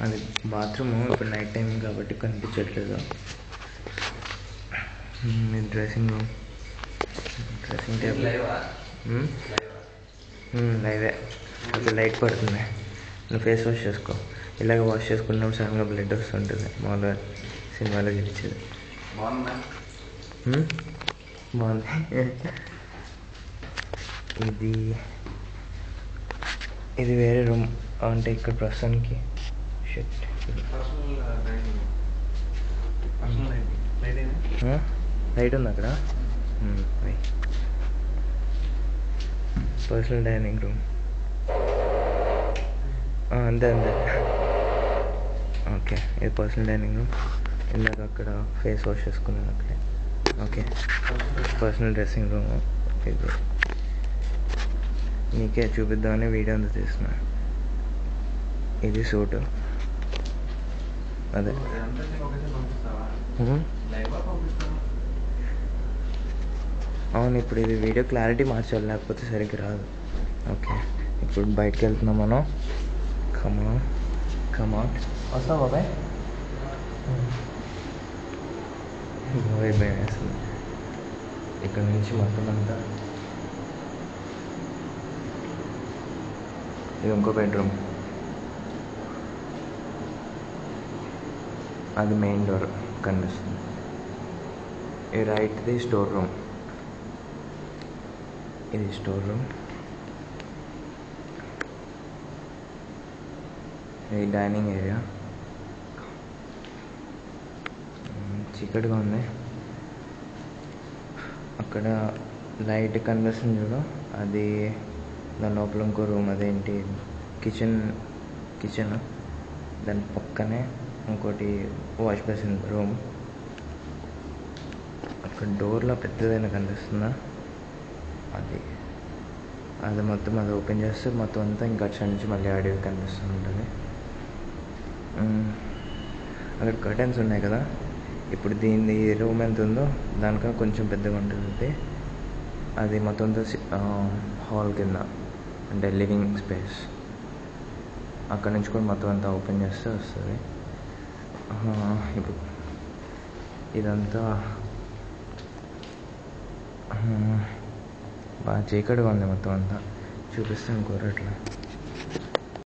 అది బాత్రూము ఇప్పుడు night time కాబట్టి కనిపించట్లేదు. డ్రెస్సింగ్ రూమ్, డ్రెస్సింగ్ టేబుల్ లైవే. అది లైట్ పడుతుంది. నువ్వు ఫేస్ వాష్ చేసుకో. ఇలాగ వాష్ చేసుకున్నప్పుడు సడన్గా బ్లడ్ వస్తుంటుంది. మామూలుగా సినిమాలో చూపించేది. బాగుంది. ఇది వేరే రూమ్ అంటే ఇక్కడ ప్రస్తుతానికి లైట్ ఉంది అక్కడ. పర్సనల్ డైనింగ్ రూమ్ అంతే. ఓకే, ఇది పర్సనల్ డైనింగ్ రూమ్. ఇందాక అక్కడ ఫేస్ వాష్ చేసుకున్నాను అక్కడే. Okay, personal dressing room. ఇది నీకే చూపిద్దామని వీడియో అంతా తీస్తున్నా. ఇది సూటు. అదే అవును, ఇప్పుడు ఇది వీడియో క్లారిటీ మార్చాలి, లేకపోతే సరిగ్గా రాదు. ఓకే, ఇప్పుడు బయటకు వెళ్తున్నాం మనం. కమాన్ వస్తావు బాబాయ్? బాబాయ్ భయం వేస్తుంది. ఇక్కడ నుంచి మొత్తం అంతా ఇది ఇంకో బెడ్రూమ్. అది మెయిన్ డోర్ కనిపిస్తుంది. ఈ రైట్ది స్టోర్ రూమ్. ఇది స్టోర్ రూమ్. ఇది డైనింగ్ ఏరియా. చీకటిగా ఉంది. అక్కడ లైట్ కనిపిస్తుంది చూడు, అది దాని లోపల ఇంకో రూమ్. అదేంటి కిచెన్. దాని పక్కనే ఇంకోటి వాష్ బేసిన్ రూమ్. అక్కడ డోర్లో పెద్దదైనా కనిపిస్తుందా? అది మొత్తం అది ఓపెన్ చేస్తే మొత్తం అంతా ఇంకా అటు నుంచి మళ్ళీ అడవి కనిపిస్తూ ఉంటుంది. అక్కడ కర్టెన్స్ ఉన్నాయి కదా. ఇప్పుడు దీని రూమ్ ఎంత ఉందో దానికన్నా కొంచెం పెద్దగా ఉంటుంది. అది మొత్తం అంతా హాల్ కింద, అంటే లివింగ్ స్పేస్. అక్కడ నుంచి కూడా మొత్తం అంతా ఓపెన్ చేస్తే వస్తుంది. ఇప్పుడు ఇదంతా బాగా చీకటిగా ఉంది. మొత్తం అంతా చూపిస్తాను కూరట్లా.